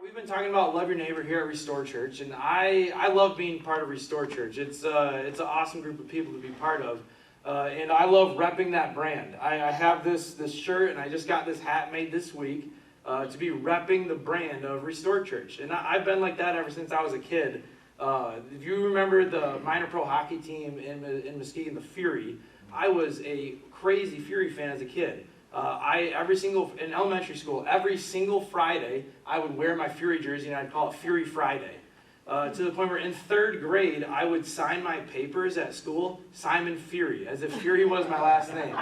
We've been talking about love your neighbor here at Restore Church, and I love being part of Restore Church. It's an awesome group of people to be part of, and I love repping that brand. I have this shirt, and I just got this hat made this week to be repping the brand of Restore Church, and I've been like that ever since I was a kid. If you remember the minor pro hockey team in Muskegon, the Fury, I was a crazy Fury fan as a kid. In elementary school, every single Friday, I would wear my Fury jersey and I'd call it Fury Friday. To the point where in third grade, I would sign my papers at school, Simon Fury, as if Fury was my last name.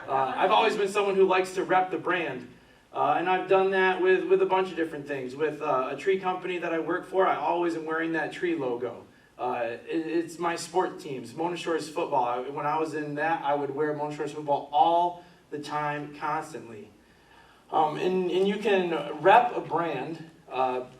I've always been someone who likes to rep the brand. And I've done that with a bunch of different things. With a tree company that I work for, I always am wearing that tree logo. It's my sport teams, Mona Shores football. When I was in that, I would wear Mona Shores football all the time, constantly. And you can rep a brand,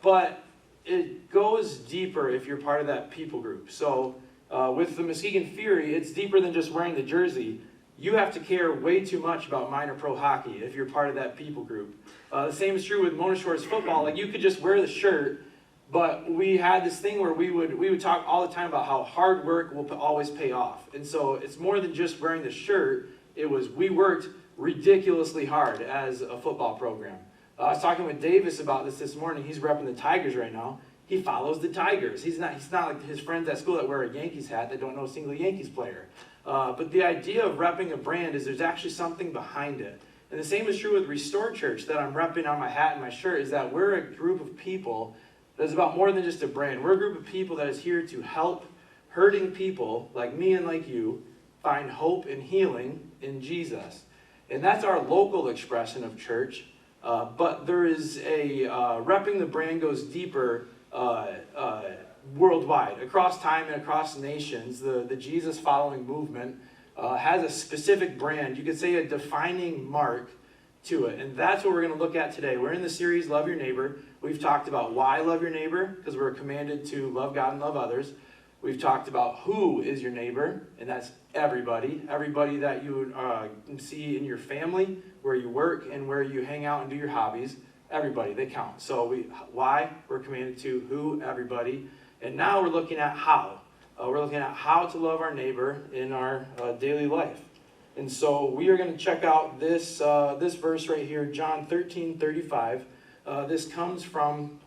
but it goes deeper if you're part of that people group. So with the Muskegon Fury, it's deeper than just wearing the jersey. You have to care way too much about minor pro hockey if you're part of that people group. The same is true with Mona Shores football. Like, you could just wear the shirt, but we had this thing where we would talk all the time about how hard work will always pay off. And so it's more than just wearing the shirt. It was, we worked ridiculously hard as a football program. I was talking with Davis about this morning. He's repping the Tigers right now. He follows the Tigers. He's not like his friends at school that wear a Yankees hat that don't know a single Yankees player. But the idea of repping a brand is there's actually something behind it. And the same is true with Restore Church that I'm repping on my hat and my shirt, is that we're a group of people that's about more than just a brand. We're a group of people that is here to help hurting people like me and like you find hope and healing in Jesus. And that's our local expression of church. But there is repping the brand goes deeper worldwide, across time and across nations. The Jesus following movement has a specific brand. You could say a defining mark to it. And that's what we're going to look at today. We're in the series Love Your Neighbor. We've talked about why love your neighbor, because we're commanded to love God and love others. We've talked about who is your neighbor, and that's everybody. Everybody that you see in your family, where you work, and where you hang out and do your hobbies. Everybody, they count. So why? We're commanded to who, everybody. And now we're looking at how. We're looking at how to love our neighbor in our daily life. And so we are going to check out this verse right here, John 13:35. This comes from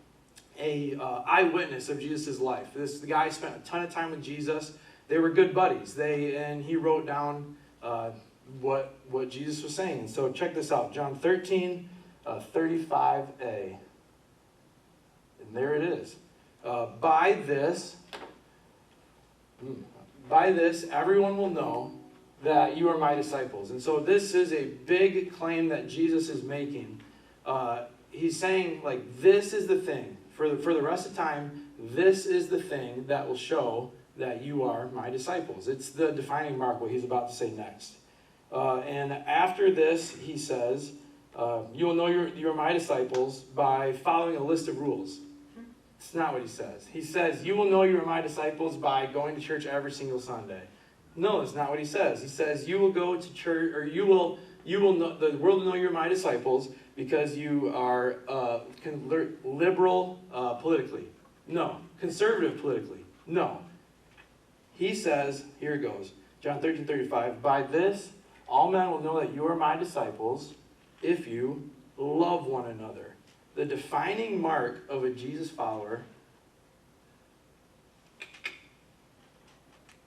a eyewitness of Jesus' life. The guy spent a ton of time with Jesus. They were good buddies. And he wrote down what Jesus was saying. So check this out, John 13:35a. And there it is. By this, everyone will know that you are my disciples. And so this is a big claim that Jesus is making. He's saying, like, this is the thing. For the rest of time, this is the thing that will show that you are my disciples. It's the defining mark, what he's about to say next. And after this, he says, you will know you're my disciples by following a list of rules. It's not what he says. He says, you will know you are my disciples by going to church every single Sunday. No, that's not what he says. He says, you will go to church, or you will know, the world will know you're my disciples because you are liberal politically. No. Conservative politically. No. He says, here it goes, John 13:35, by this all men will know that you are my disciples if you love one another. The defining mark of a Jesus follower,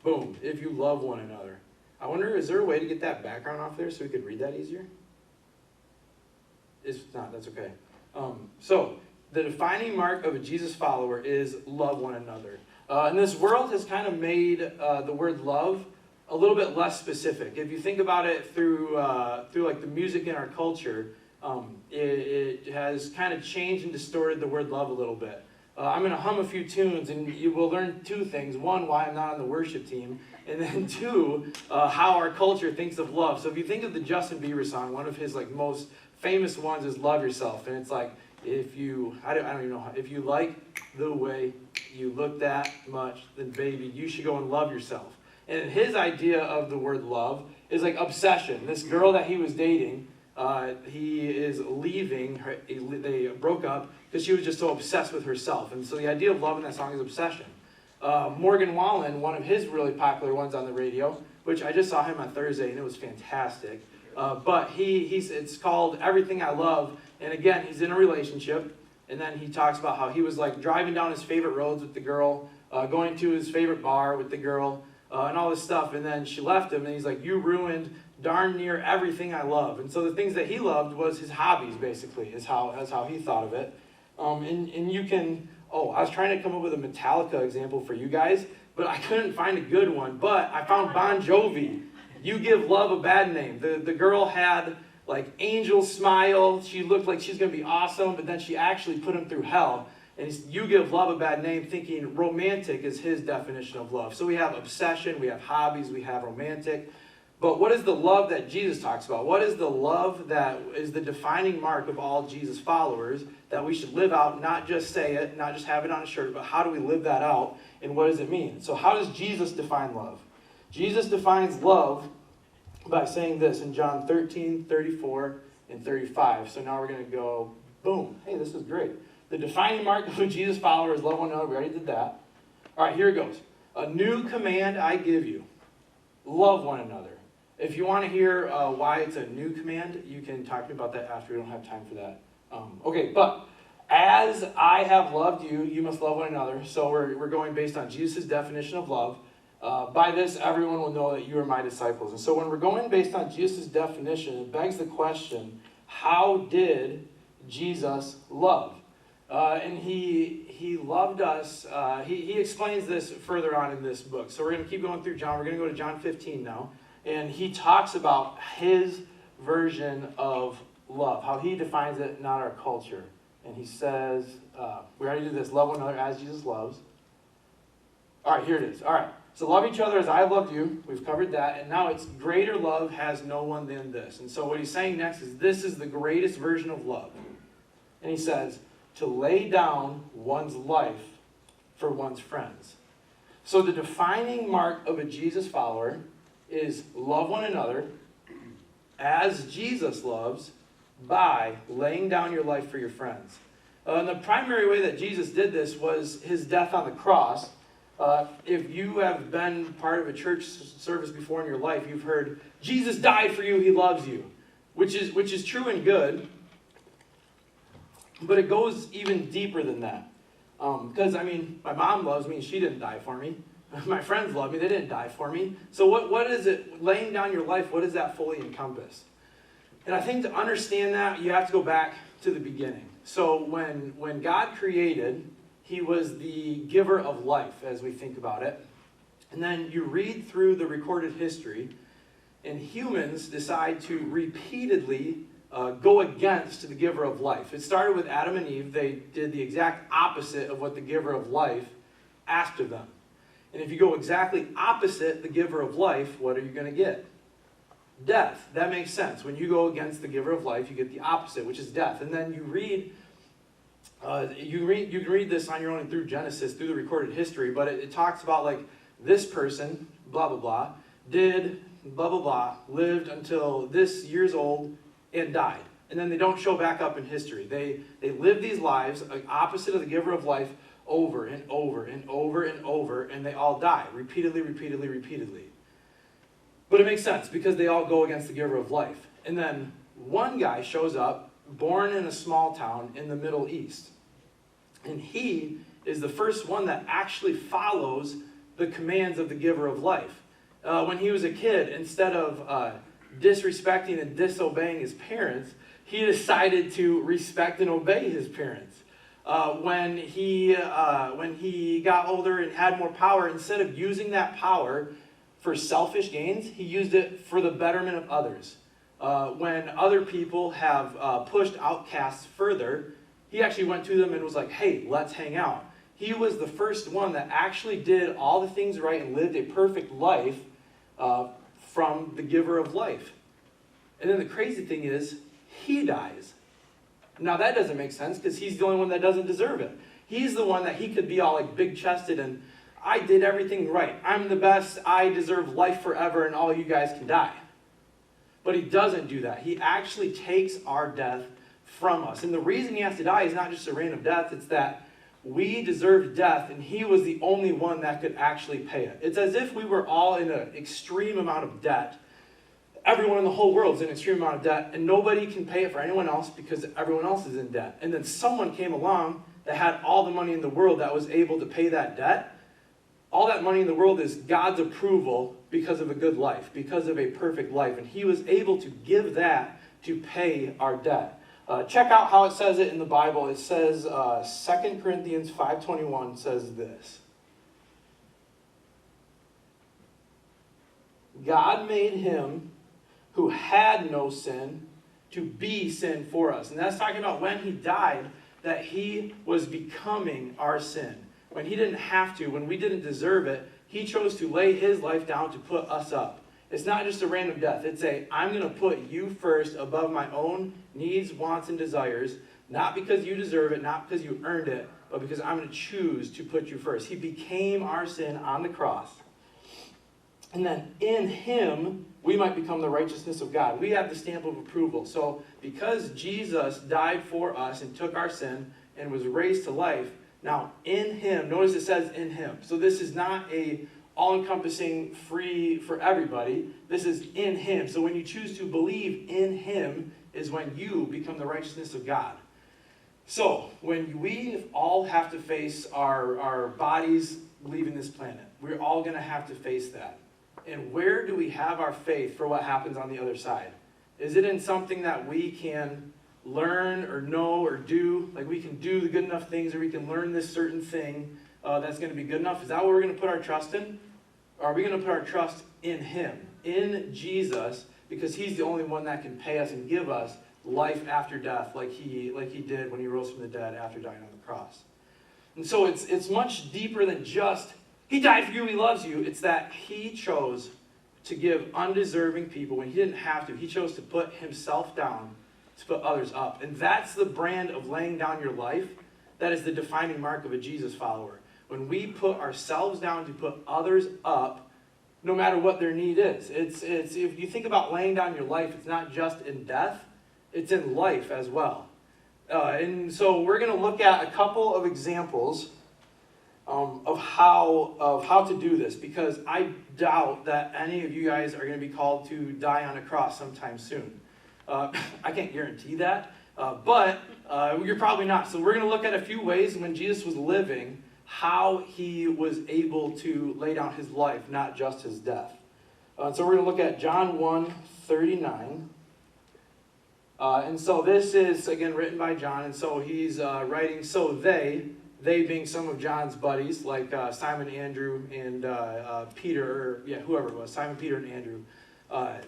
boom, if you love one another. I wonder, is there a way to get that background off there so we could read that easier? If not, that's okay. So, the defining mark of a Jesus follower is love one another. And this world has kind of made the word love a little bit less specific. If you think about it through like the music in our culture, it has kind of changed and distorted the word love a little bit. I'm going to hum a few tunes, and you will learn two things. One, why I'm not on the worship team, and then two, how our culture thinks of love. So if you think of the Justin Bieber song, one of his most famous ones is "Love Yourself," and it's like, if you like the way you look that much, then baby, you should go and love yourself. And his idea of the word love is like obsession. This girl that he was dating, he is leaving. They broke up because she was just so obsessed with herself. And so the idea of love in that song is obsession. Morgan Wallen, one of his really popular ones on the radio, which I just saw him on Thursday, and it was fantastic. But it's called Everything I Love. And again, he's in a relationship. And then he talks about how he was like driving down his favorite roads with the girl, going to his favorite bar with the girl, and all this stuff. And then she left him, and he's like, you ruined darn near everything I love. And so the things that he loved was his hobbies, basically, is how he thought of it. And you can, I was trying to come up with a Metallica example for you guys, but I couldn't find a good one. But I found Bon Jovi. You give love a bad name. The girl had like angel smile. She looked like she's going to be awesome, but then she actually put him through hell. And you give love a bad name thinking romantic is his definition of love. So we have obsession, we have hobbies, we have romantic. But what is the love that Jesus talks about? What is the love that is the defining mark of all Jesus followers that we should live out, not just say it, not just have it on a shirt, but how do we live that out and what does it mean? So how does Jesus define love? Jesus defines love by saying this in John 13, 34, and 35. So now we're going to go, boom. Hey, this is great. The defining mark of a Jesus follower is love one another. We already did that. All right, here it goes. A new command I give you. Love one another. If you want to hear why it's a new command, you can talk to me about that after. We don't have time for that. Okay, but as I have loved you, you must love one another. So we're going based on Jesus' definition of love. By this, everyone will know that you are my disciples. And so when we're going based on Jesus' definition, it begs the question, how did Jesus love? And he loved us. He explains this further on in this book. So we're going to keep going through John. We're going to go to John 15 now. And he talks about his version of love, how he defines it, not our culture. And he says, we already did this, love one another as Jesus loves. All right, here it is. All right. So love each other as I have loved you. We've covered that. And now it's greater love has no one than this. And so what he's saying next is this is the greatest version of love. And he says, to lay down one's life for one's friends. So the defining mark of a Jesus follower is love one another as Jesus loves by laying down your life for your friends. And the primary way that Jesus did this was his death on the cross. If you have been part of a church service before in your life, you've heard, Jesus died for you, he loves you, which is true and good, but it goes even deeper than that. Because, my mom loves me and she didn't die for me. My friends love me, they didn't die for me. So what is it, laying down your life, what does that fully encompass? And I think to understand that, you have to go back to the beginning. So when God created, he was the giver of life, as we think about it. And then you read through the recorded history, and humans decide to repeatedly go against the giver of life. It started with Adam and Eve. They did the exact opposite of what the giver of life asked of them. And if you go exactly opposite the giver of life, what are you going to get? Death. That makes sense. When you go against the giver of life, you get the opposite, which is death. And then you can read this on your own through Genesis, through the recorded history, but it talks about like this person, blah, blah, blah, did blah, blah, blah, lived until this years old and died. And then they don't show back up in history. They live these lives opposite of the giver of life over and over and over and over, and they all die repeatedly, repeatedly, repeatedly. But it makes sense because they all go against the giver of life. And then one guy shows up, born in a small town in the Middle East. And he is the first one that actually follows the commands of the giver of life. When he was a kid, instead of disrespecting and disobeying his parents, he decided to respect and obey his parents. When he got older and had more power, instead of using that power for selfish gains, he used it for the betterment of others. When other people have pushed outcasts further, he actually went to them and was like, hey, let's hang out. He was the first one that actually did all the things right and lived a perfect life from the giver of life. And then the crazy thing is, he dies. Now that doesn't make sense because he's the only one that doesn't deserve it. He's the one that he could be all like big-chested and I did everything right. I'm the best. I deserve life forever and all you guys can die. But he doesn't do that. He actually takes our death from us. And the reason he has to die is not just a random death. It's that we deserved death, and he was the only one that could actually pay it. It's as if we were all in an extreme amount of debt. Everyone in the whole world is in an extreme amount of debt, and nobody can pay it for anyone else because everyone else is in debt. And then someone came along that had all the money in the world that was able to pay that debt. All that money in the world is God's approval because of a good life, because of a perfect life. And he was able to give that to pay our debt. Check out how it says it in the Bible. It says, 2 Corinthians 5:21 says this. God made him who had no sin to be sin for us. And that's talking about when he died, that he was becoming our sin. When he didn't have to, when we didn't deserve it, he chose to lay his life down to put us up. It's not just a random death. It's I'm going to put you first above my own needs, wants, and desires, not because you deserve it, not because you earned it, but because I'm going to choose to put you first. He became our sin on the cross. And then in him, we might become the righteousness of God. We have the stamp of approval. So because Jesus died for us and took our sin and was raised to life, now in him, notice it says in him. So this is not a all-encompassing, free for everybody. This is in him. So when you choose to believe in him is when you become the righteousness of God. So when we all have to face our bodies leaving this planet, we're all going to have to face that. And where do we have our faith for what happens on the other side? Is it in something that we can learn or know or do? Like we can do the good enough things, or we can learn this certain thing that's going to be good enough? Is that what we're going to put our trust in? Or are we going to put our trust in him, in Jesus, because he's the only one that can pay us and give us life after death, like he did when he rose from the dead after dying on the cross? And so it's much deeper than just, he died for you, he loves you. It's that he chose to give undeserving people when he didn't have to. He chose to put himself down to put others up. And that's the brand of laying down your life. That is the defining mark of a Jesus follower. When we put ourselves down to put others up, no matter what their need is. It's if you think about laying down your life, it's not just in death, it's in life as well. And so we're going to look at a couple of examples of how to do this, because I doubt that any of you guys are going to be called to die on a cross sometime soon. I can't guarantee that, but you're probably not. So we're going to look at a few ways when Jesus was living, how he was able to lay down his life, not just his death. So we're going to look at John 1:39. And so this is, again, written by John. And so he's writing, so they being some of John's buddies, like Simon, Andrew, and Peter, or whoever it was, Simon, Peter, and Andrew,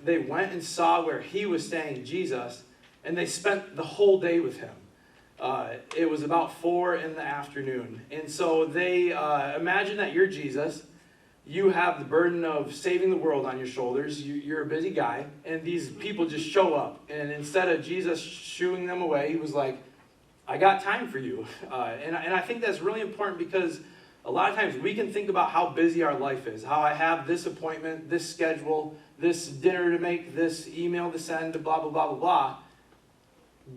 they went and saw where he was staying, Jesus, and they spent the whole day with him. It was about 4 p.m. And so they imagine that you're Jesus. You have the burden of saving the world on your shoulders. You're a busy guy. And these people just show up. And instead of Jesus shooing them away, he was like, I got time for you. And I think that's really important, because a lot of times we can think about how busy our life is. How I have this appointment, this schedule, this dinner to make, this email to send, blah, blah, blah, blah, blah.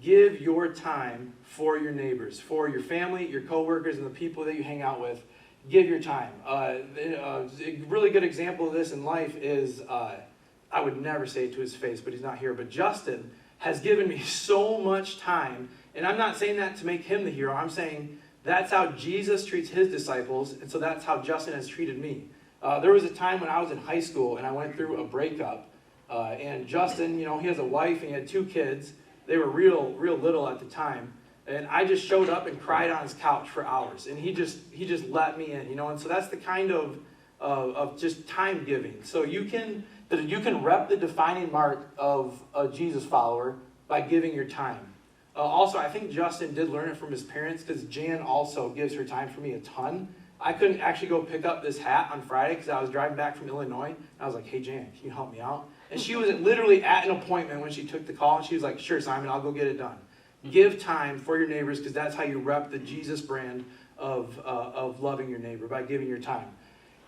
Give your time for your neighbors, for your family, your coworkers, and the people that you hang out with. Give your time. A really good example of this in life is, I would never say it to his face, but he's not here, but Justin has given me so much time. And I'm not saying that to make him the hero. I'm saying that's how Jesus treats his disciples, and so that's how Justin has treated me. There was a time when I was in high school, and I went through a breakup. And Justin, he has a wife, and he had 2 kids. They were real little at the time. And I just showed up and cried on his couch for hours. And he just let me in, And so that's the kind of just time giving. So you can rep the defining mark of a Jesus follower by giving your time. Also, I think Justin did learn it from his parents, because Jan also gives her time for me a ton. I couldn't actually go pick up this hat on Friday because I was driving back from Illinois. And I was like, hey, Jan, can you help me out? And she was literally at an appointment when she took the call, and she was like, sure, Simon, I'll go get it done. Give time for your neighbors, because that's how you rep the Jesus brand of loving your neighbor, by giving your time.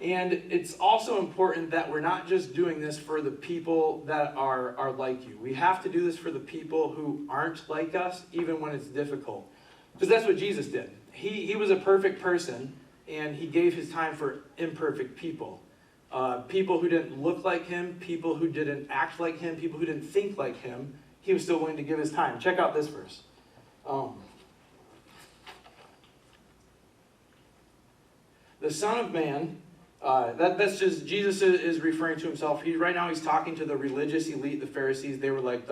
And it's also important that we're not just doing this for the people that are like you. We have to do this for the people who aren't like us, even when it's difficult. Because that's what Jesus did. He was a perfect person, and he gave his time for imperfect people. People who didn't look like him, people who didn't act like him, people who didn't think like him. He was still willing to give his time. Check out this verse. The Son of Man, that's just, Jesus is referring to himself. Right now he's talking to the religious elite, the Pharisees. They were like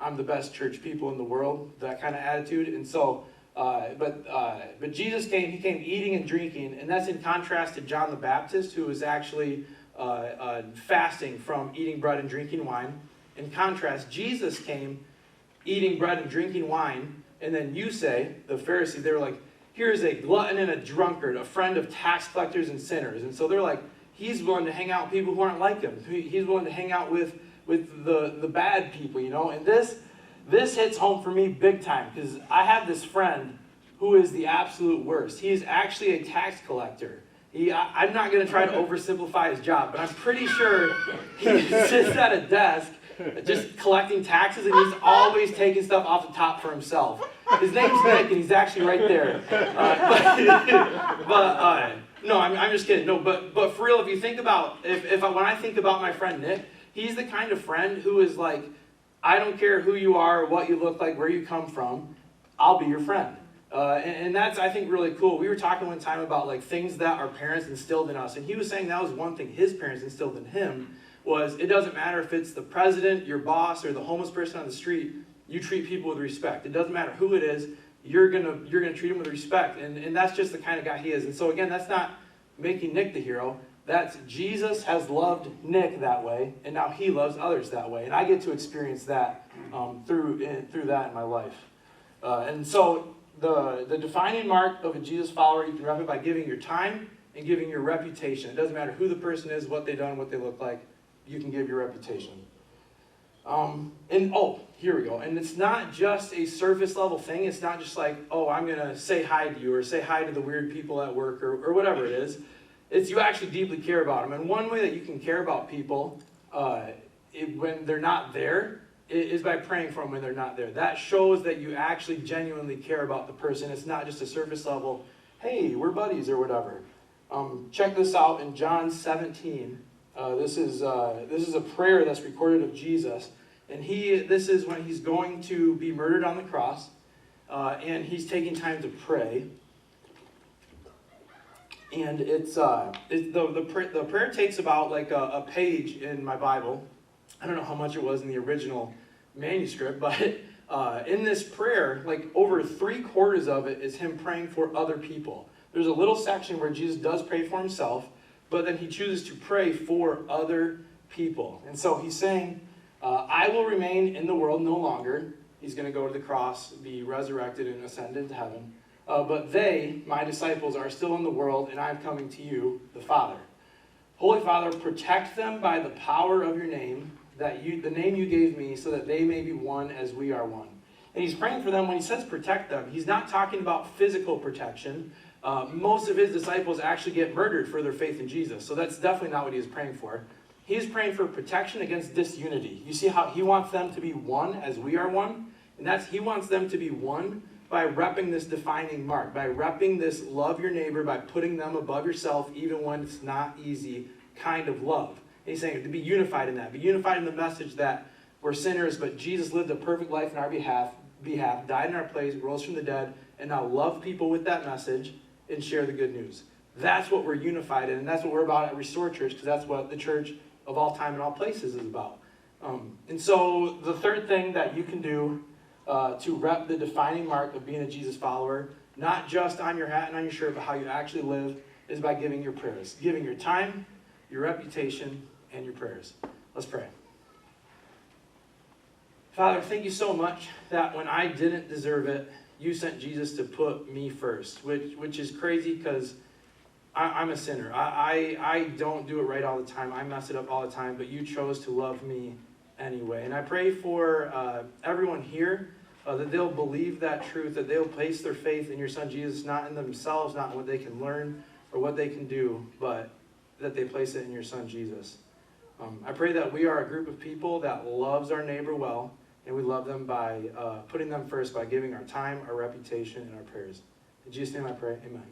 I'm the best church people in the world, that kind of attitude. And so, but Jesus came, he came eating and drinking, and that's in contrast to John the Baptist, who was actually fasting from eating bread and drinking wine. In contrast, Jesus came eating bread and drinking wine, and then you say, the Pharisees, they were like, here's a glutton and a drunkard, a friend of tax collectors and sinners. And so they're like, he's willing to hang out with people who aren't like him. He's willing to hang out with the bad people, you know. And this hits home for me big time, because I have this friend who is the absolute worst. He is actually a tax collector. I'm not going to try to oversimplify his job, but I'm pretty sure he sits at a desk just collecting taxes, and he's always taking stuff off the top for himself. His name's Nick, and he's actually right there. No, I'm just kidding. No, but for real, if you think about, when I think about my friend Nick, he's the kind of friend who is like, I don't care who you are, what you look like, where you come from, I'll be your friend. And that's, I think, really cool. We were talking one time about like things that our parents instilled in us, and he was saying that was one thing his parents instilled in him, was it doesn't matter if it's the president, your boss, or the homeless person on the street, you treat people with respect. It doesn't matter who it is, you're gonna treat them with respect. And that's just the kind of guy he is. And so again, that's not making Nick the hero. That's Jesus has loved Nick that way, and now he loves others that way. And I get to experience that through that in my life. And so the defining mark of a Jesus follower, you can rep it by giving your time and giving your reputation. It doesn't matter who the person is, what they've done, what they look like. You can give your reputation. Here we go. And it's not just a surface level thing. It's not just like, oh, I'm going to say hi to you or say hi to the weird people at work or whatever it is. It's you actually deeply care about them. And one way that you can care about people when they're not there is by praying for them when they're not there. That shows that you actually genuinely care about the person. It's not just a surface level, hey, we're buddies or whatever. Check this out in John 17. This is a prayer that's recorded of Jesus, and this is when he's going to be murdered on the cross, and he's taking time to pray. And the prayer takes about like a page in my Bible. I don't know how much it was in the original manuscript, but in this prayer, like over 3/4 of it is him praying for other people. There's a little section where Jesus does pray for himself, but then he chooses to pray for other people. And so he's saying, I will remain in the world no longer. He's going to go to the cross, be resurrected, and ascend into heaven. But they, my disciples, are still in the world, and I'm coming to you, the Father. Holy Father, protect them by the power of your name, the name you gave me, so that they may be one as we are one. And he's praying for them. When he says protect them, he's not talking about physical protection. Most of his disciples actually get murdered for their faith in Jesus. So that's definitely not what he is praying for. He's praying for protection against disunity. You see how he wants them to be one as we are one? And he wants them to be one by repping this defining mark, by repping this love your neighbor, by putting them above yourself even when it's not easy kind of love. And he's saying to be unified in that. Be unified in the message that we're sinners, but Jesus lived a perfect life in our behalf, died in our place, rose from the dead, and now love people with that message and share the good news. That's what we're unified in, and that's what we're about at Restore Church, because that's what the church of all time and all places is about. And so the third thing that you can do to rep the defining mark of being a Jesus follower, not just on your hat and on your shirt, but how you actually live, is by giving your prayers. Giving your time, your reputation, and your prayers. Let's pray. Father, thank you so much that when I didn't deserve it, you sent Jesus to put me first, which is crazy because I'm a sinner. I don't do it right all the time. I mess it up all the time, but you chose to love me anyway. And I pray for everyone here that they'll believe that truth, that they'll place their faith in your Son Jesus, not in themselves, not in what they can learn or what they can do, but that they place it in your Son, Jesus. I pray that we are a group of people that loves our neighbor well, and we love them by putting them first by giving our time, our reputation, and our prayers. In Jesus' name I pray, amen.